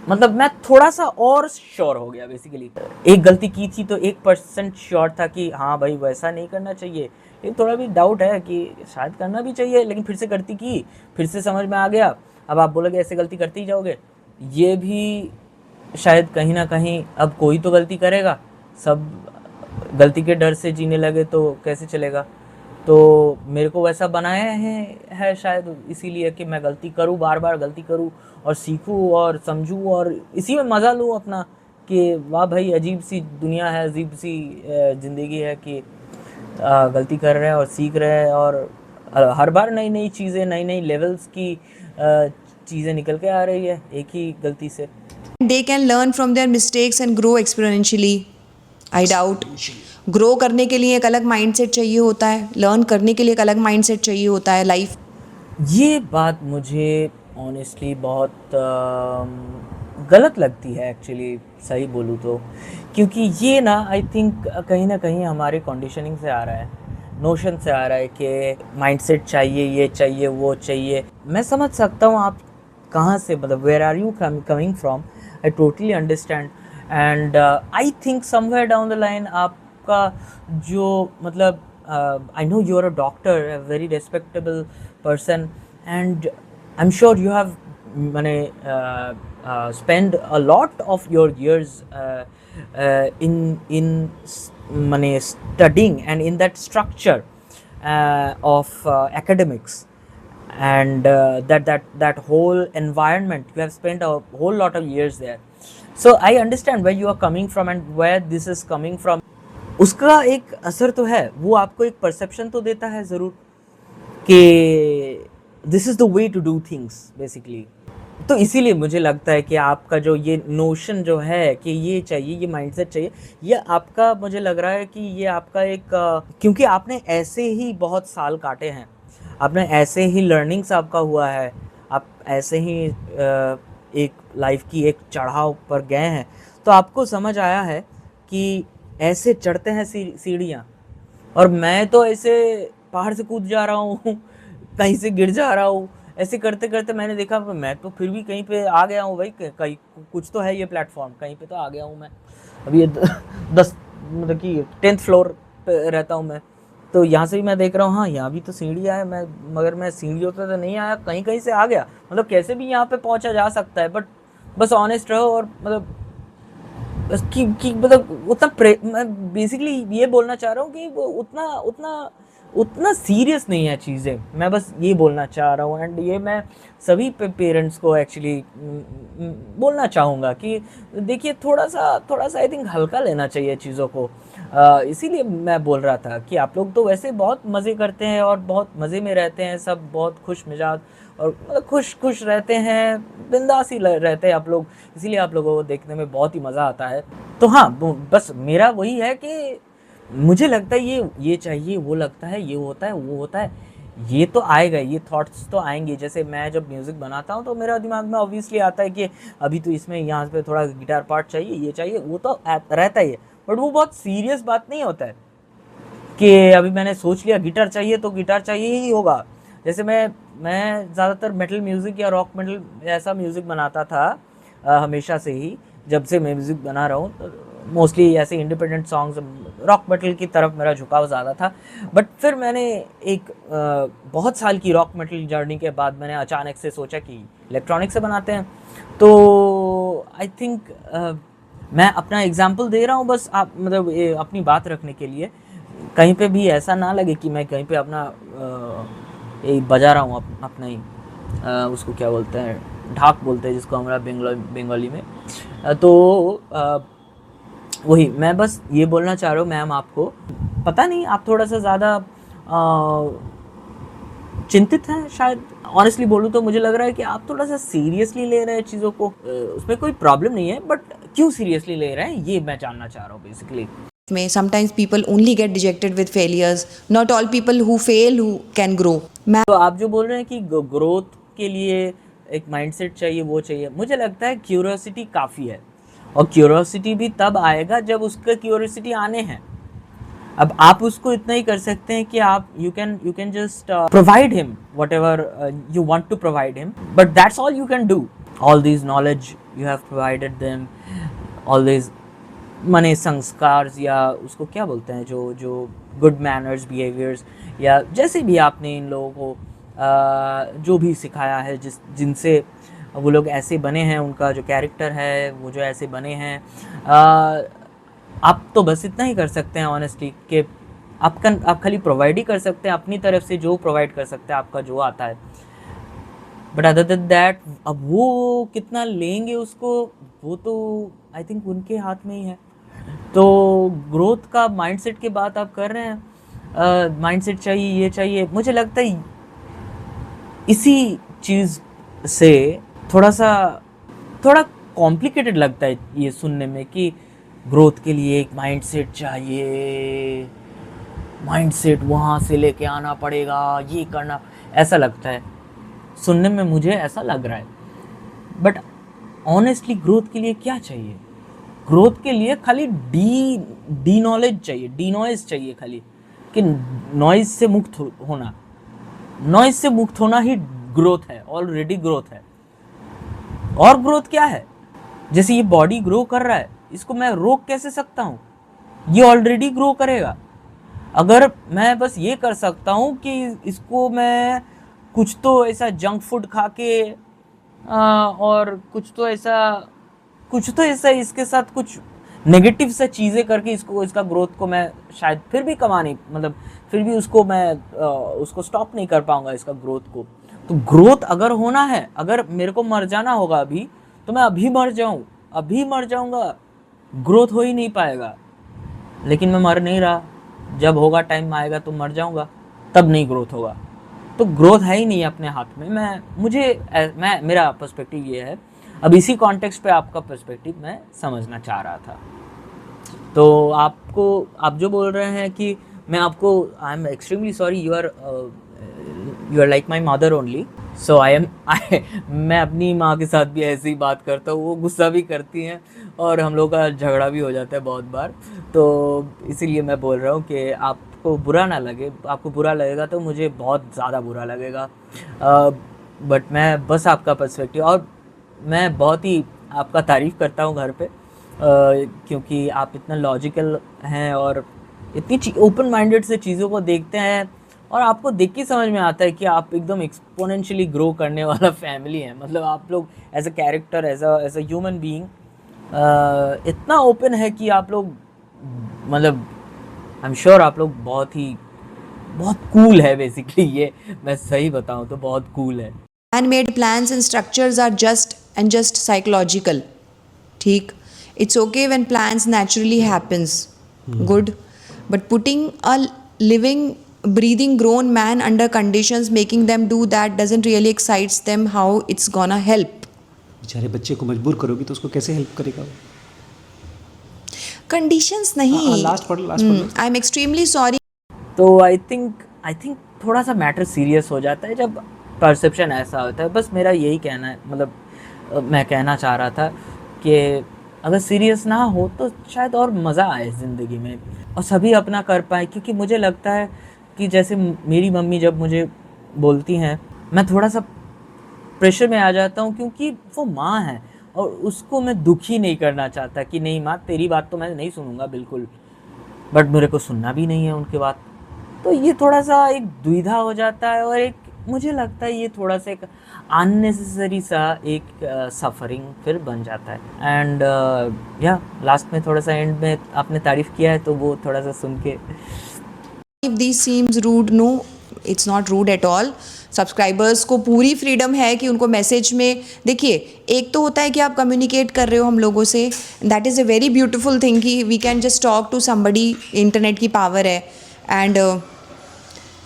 मतलब मैं थोड़ा सा और श्योर हो गया बेसिकली। एक गलती की थी तो 1% श्योर था कि हाँ भाई वैसा नहीं करना चाहिए, लेकिन थोड़ा भी डाउट है कि शायद करना भी चाहिए, लेकिन फिर से गलती की, फिर से समझ में आ गया। अब आप बोलोगे ऐसे गलती करते ही जाओगे, ये भी शायद कहीं ना कहीं अब कोई तो गलती करेगा, सब गलती के डर से जीने लगे तो कैसे चलेगा। तो मेरे को वैसा बनाया है शायद इसीलिए कि मैं गलती करूँ, बार बार गलती करूँ और सीखूँ और समझूँ और इसी में मज़ा लूँ अपना, कि वाह भाई अजीब सी दुनिया है, अजीब सी ज़िंदगी है कि गलती कर रहे हैं और सीख रहे हैं, और हर बार नई नई चीज़ें, नई नई लेवल्स की चीज़ें निकल के आ रही है एक ही गलती से। They can learn from their mistakes and grow exponentially. I doubt. Grow करने के लिए एक अलग माइंडसेट चाहिए होता है, लर्न करने के लिए एक अलग माइंडसेट चाहिए होता है लाइफ। ये बात मुझे ऑनेस्टली बहुत गलत लगती है एक्चुअली, सही बोलूँ तो, क्योंकि ये ना आई थिंक कहीं ना कहीं हमारे कंडीशनिंग से आ रहा है, नोशन से आ रहा है कि माइंडसेट चाहिए, ये चाहिए, वो चाहिए। मैं समझ सकता हूँ आप कहाँ से, मतलब where are you coming from, I totally understand. And I think somewhere down the line आपका जो मतलब I know you are a doctor, a very respectable person, and I'm sure you have spent a lot of your years in studying and in that structure of academics, and that whole environment you have spent a whole lot of years there. So I understand where you are coming from and where this is coming from. उसका एक असर तो है, वो आपको एक परसेप्शन तो देता है ज़रूर कि this is the way to do things basically. तो इसीलिए मुझे लगता है कि आपका जो ये नोशन जो है कि ये चाहिए, ये माइंडसेट चाहिए, ये आपका, मुझे लग रहा है कि ये आपका एक क्योंकि आपने ऐसे ही बहुत साल काटे हैं, आपने ऐसे ही लर्निंग्स आपका हुआ है, आप ऐसे ही एक लाइफ की एक चढ़ाव पर गए हैं, तो आपको समझ आया है कि ऐसे चढ़ते हैं सीढ़ियाँ, और मैं तो ऐसे पहाड़ से कूद जा रहा हूँ कहीं से गिर जा रहा हूँ, ऐसे करते करते मैंने देखा मैं तो फिर भी कहीं पे आ गया हूँ भाई, कहीं कुछ तो है ये प्लेटफॉर्म, कहीं पे तो आ गया हूँ मैं। अभी ये 10 मतलब कि 10th फ्लोर पे रहता हूँ मैं, तो यहाँ से भी मैं देख रहा हूँ हाँ यहाँ भी तो सीढ़ियाँ है, मगर मैं सीढ़ियों पे तो नहीं आया, कहीं कहीं से आ गया, मतलब कैसे भी यहाँ पे पहुँचा जा सकता है, बट बस ऑनेस्ट रहो और मतलब कि मतलब उतना मैं बेसिकली ये बोलना चाह रहा हूँ कि वो उतना सीरियस नहीं है चीज़ें, मैं बस ये बोलना चाह रहा हूँ। एंड ये मैं सभी पेरेंट्स को एक्चुअली बोलना चाहूँगा कि देखिए थोड़ा सा आई थिंक हल्का लेना चाहिए चीज़ों को। इसीलिए मैं बोल रहा था कि आप लोग तो वैसे बहुत मज़े करते हैं और बहुत मज़े में रहते हैं, सब बहुत खुश मिजाज और मतलब खुश रहते हैं, बिंदास ही रहते हैं आप लोग, इसीलिए आप लोगों को देखने में बहुत ही मज़ा आता है। तो हाँ, बस मेरा वही है कि मुझे लगता है ये चाहिए, वो लगता है ये होता है, वो होता है, ये तो आएगा, ये थॉट्स तो आएंगे। जैसे मैं जब म्यूज़िक बनाता हूँ तो मेरा दिमाग में ऑब्वियसली आता है कि अभी तो इसमें यहाँ पे थोड़ा गिटार पार्ट चाहिए, ये चाहिए, वो तो रहता ही है, बट वो बहुत सीरियस बात नहीं होता है कि अभी मैंने सोच लिया गिटार चाहिए तो गिटार चाहिए ही होगा। जैसे मैं ज़्यादातर मेटल म्यूज़िक या रॉक मेटल ऐसा म्यूज़िक बनाता था हमेशा से ही, जब से मैं म्यूज़िक बना रहा हूँ तो मोस्टली ऐसे इंडिपेंडेंट सॉन्ग्स, रॉक मेटल की तरफ मेरा झुकाव ज़्यादा था। बट फिर मैंने एक बहुत साल की रॉक मेटल जर्नी के बाद मैंने अचानक से सोचा कि इलेक्ट्रॉनिक से बनाते हैं। तो आई थिंक मैं अपना एग्जांपल दे रहा हूँ बस, आप मतलब अपनी बात रखने के लिए, कहीं पे भी ऐसा ना लगे कि मैं कहीं पे अपना बजा रहा हूँ अपना ही उसको क्या बोलते हैं, ढाक बोलते हैं जिसको हमारा बंगाली में। तो वही मैं बस ये बोलना चाह रहा हूँ मैम आपको, पता नहीं आप थोड़ा सा ज़्यादा चिंतित हैं शायद। ऑनेस्टली बोलूँ तो मुझे लग रहा है कि आप थोड़ा सा सीरियसली ले रहे हैं चीज़ों को, उसमें कोई प्रॉब्लम नहीं है, बट क्यों सीरियसली ले रहे हैं, ये मैं जानना चाह रहा हूँ बेसिकली। में sometimes people only get dejected with failures. Not all people who fail who can grow. मैं तो आप जो बोल रहे हैं कि ग्रोथ के लिए एक माइंडसेट चाहिए, वो चाहिए, मुझे लगता है क्यूरियोसिटी काफ़ी है, और क्यूरियोसिटी भी तब आएगा जब उसका क्यूरियोसिटी आने हैं। अब आप उसको इतना ही कर सकते हैं कि आप you can just provide him whatever you want to provide him, but that's all you can do. All this knowledge you have provided them, all this माने संस्कार, या उसको क्या बोलते हैं, जो गुड मैनर्स, बिहेवियर्स, या जैसे भी आपने इन लोगों को जो भी सिखाया है, जिनसे वो लोग ऐसे बने हैं, उनका जो कैरेक्टर है वो जो ऐसे बने हैं, आप तो बस इतना ही कर सकते हैं ऑनेस्टली कि आप खाली प्रोवाइड ही कर सकते हैं अपनी तरफ से, जो प्रोवाइड कर सकते हैं, आपका जो आता है। बट अदर देन दैट, अब वो कितना लेंगे उसको, वो तो आई थिंक उनके हाथ में ही है। तो ग्रोथ का माइंडसेट की बात आप कर रहे हैं, माइंडसेट चाहिए, ये चाहिए, मुझे लगता है इसी चीज़ से थोड़ा कॉम्प्लिकेटेड लगता है ये सुनने में कि ग्रोथ के लिए एक माइंडसेट चाहिए, माइंडसेट वहाँ से लेके आना पड़ेगा, ये करना, ऐसा लगता है सुनने में, मुझे ऐसा लग रहा है। बट ऑनेस्टली ग्रोथ के लिए क्या चाहिए? ग्रोथ के लिए खाली डी नॉलेज चाहिए, डी नॉइज चाहिए, खाली कि नॉइज से मुक्त होना। नॉइज से मुक्त होना ही ग्रोथ है, ऑलरेडी ग्रोथ है। और ग्रोथ क्या है? जैसे ये बॉडी ग्रो कर रहा है, इसको मैं रोक कैसे सकता हूँ? ये ऑलरेडी ग्रो करेगा। अगर मैं बस ये कर सकता हूँ कि इसको मैं कुछ तो ऐसा जंक फूड खा के और कुछ तो ऐसा इसके साथ कुछ नेगेटिव सा चीज़ें करके इसका ग्रोथ को मैं शायद फिर भी फिर भी उसको मैं उसको स्टॉप नहीं कर पाऊँगा, इसका ग्रोथ को। तो ग्रोथ अगर होना है, अगर मेरे को मर जाना होगा अभी, तो मैं अभी मर जाऊँगा, ग्रोथ हो ही नहीं पाएगा। लेकिन मैं मर नहीं रहा, जब होगा, टाइम आएगा तो मर जाऊँगा, तब नहीं ग्रोथ होगा। तो ग्रोथ है ही नहीं अपने हाथ में। मेरा पर्सपेक्टिव ये है। अब इसी कॉन्टेक्स्ट पे आपका पर्सपेक्टिव मैं समझना चाह रहा था। तो आप जो बोल रहे हैं कि मैं आपको, I am extremely sorry, you are like my mother only, so मैं अपनी माँ के साथ भी ऐसे ही बात करता हूँ, वो गुस्सा भी करती हैं और हम लोग का झगड़ा भी हो जाता है बहुत बार। तो इसीलिए मैं बोल रहा हूँ कि आपको बुरा ना लगे, आपको बुरा लगेगा तो मुझे बहुत ज़्यादा बुरा लगेगा। बट मैं बस आपका पर्सपेक्टिव, और मैं बहुत ही आपका तारीफ़ करता हूँ घर पे, क्योंकि आप इतना लॉजिकल हैं और इतनी ओपन माइंडेड से चीज़ों को देखते हैं, और आपको देख के समझ में आता है कि आप एकदम एक्सपोनेंशियली ग्रो करने वाला फैमिली है। मतलब आप लोग as a character, as a human being इतना ओपन है कि आप लोग, मतलब आई एम श्योर आप लोग बहुत कूल है बेसिकली। ये मैं सही बताऊँ तो बहुत कूल है। Man-made plans and structures are just psychological. ठीक, it's okay when plans naturally happens. Good, but putting a living, breathing, grown man under conditions, making them do that doesn't really excites them. How it's gonna help? बेचारे बच्चे को मजबूर करोगी तो उसको कैसे हेल्प करेगा वो? Conditions नहीं. लास्ट पढ़ I'm extremely sorry. तो आई थिंक थोड़ा सा मैटर सीरियस हो जाता है जब परसेप्शन ऐसा होता है। बस मेरा यही कहना है, मतलब मैं कहना चाह रहा था कि अगर सीरियस ना हो तो शायद और मज़ा आए ज़िंदगी में, और सभी अपना कर पाए। क्योंकि मुझे लगता है कि जैसे मेरी मम्मी जब मुझे बोलती हैं, मैं थोड़ा सा प्रेशर में आ जाता हूँ, क्योंकि वो माँ है और उसको मैं दुखी नहीं करना चाहता कि नहीं माँ, तेरी बात तो मैं नहीं सुनूंगा बिल्कुल, बट मेरे को सुनना भी नहीं है उनकी बात। तो ये थोड़ा सा एक दुविधा हो जाता है, और एक मुझे लगता है ये थोड़ा सा एक अननेसेसरी सा एक सफरिंग फिर बन जाता है। एंड या लास्ट में थोड़ा सा एंड में आपने तारीफ़ किया है तो वो थोड़ा सा सुन के, If this seems rude, no, it's not rude at all. Subscribers को पूरी फ्रीडम है कि उनको मैसेज में, देखिए एक तो होता है कि आप कम्युनिकेट कर रहे हो हम लोगों से, that is a very beautiful thing कि we can just talk to somebody, internet की पावर है। एंड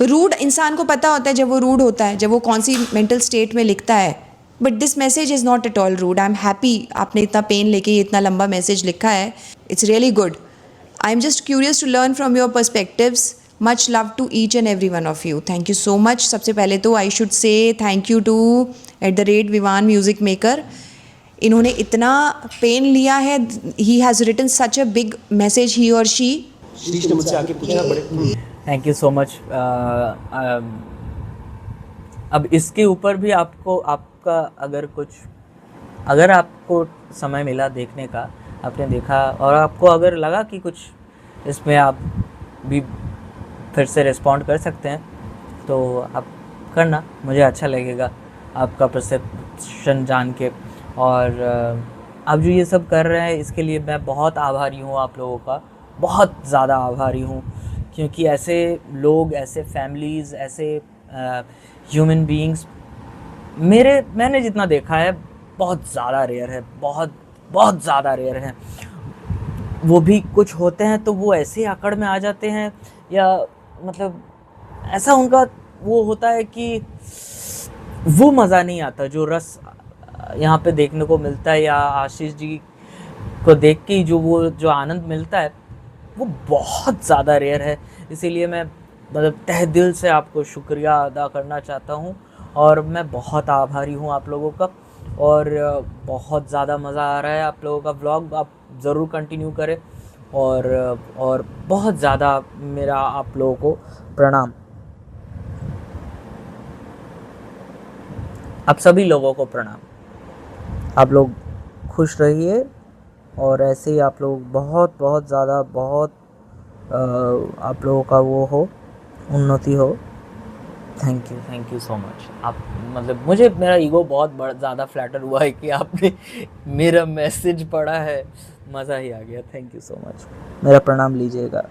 रूड इंसान को पता होता है जब वो रूड होता है, जब वो कौन सी मेंटल स्टेट में लिखता है but this message is not at all rude. I am happy आपने इतना पेन लेके ये इतना लंबा मैसेज लिखा है. It's really good. I am just curious to learn from your perspectives. Much love to each and every one of you. Thank you so much. सबसे पहले तो I should say thank you to @Vivaan music maker. इन्होंने इतना पेन लिया है. He has written such a big message, he और शी. शीश ने मुझसे आके पूछा बड़े थैंक यू सो मच. अब इसके ऊपर भी आपको आपका अगर आपको समय मिला देखने का, आपने देखा और आपको अगर लगा कि कुछ इसमें आप भी फिर से रिस्पॉन्ड कर सकते हैं तो आप करना, मुझे अच्छा लगेगा आपका परसेप्शन जान के. और आप जो ये सब कर रहे हैं इसके लिए मैं बहुत आभारी हूँ आप लोगों का, बहुत ज़्यादा आभारी हूँ. क्योंकि ऐसे लोग, ऐसे फैमिलीज़, ऐसे ह्यूमन बीइंग्स मैंने जितना देखा है बहुत ज़्यादा रेयर है, बहुत ज़्यादा रेयर है. वो भी कुछ होते हैं तो वो ऐसे अकड़ में आ जाते हैं, या मतलब ऐसा उनका वो होता है कि वो मज़ा नहीं आता जो रस यहाँ पे देखने को मिलता है, या आशीष जी को देख के जो आनंद मिलता है वो बहुत ज़्यादा रेयर है. इसीलिए मैं मतलब तहे दिल से आपको शुक्रिया अदा करना चाहता हूँ और मैं बहुत आभारी हूँ आप लोगों का. और बहुत ज़्यादा मज़ा आ रहा है आप लोगों का व्लॉग. आप ज़रूर कंटिन्यू करें और बहुत ज़्यादा मेरा आप लोगों को प्रणाम. आप सभी लोगों को प्रणाम. आप लोग खुश रहिए और ऐसे ही आप लोग बहुत ज़्यादा आप लोगों का वो हो, उन्नति हो. Thank you so much. आप मतलब मुझे मेरा ईगो बहुत ज़्यादा फ्लैटर हुआ है कि आपने मेरा मैसेज पढ़ा है, मज़ा ही आ गया. Thank you so much. मेरा प्रणाम लीजिएगा.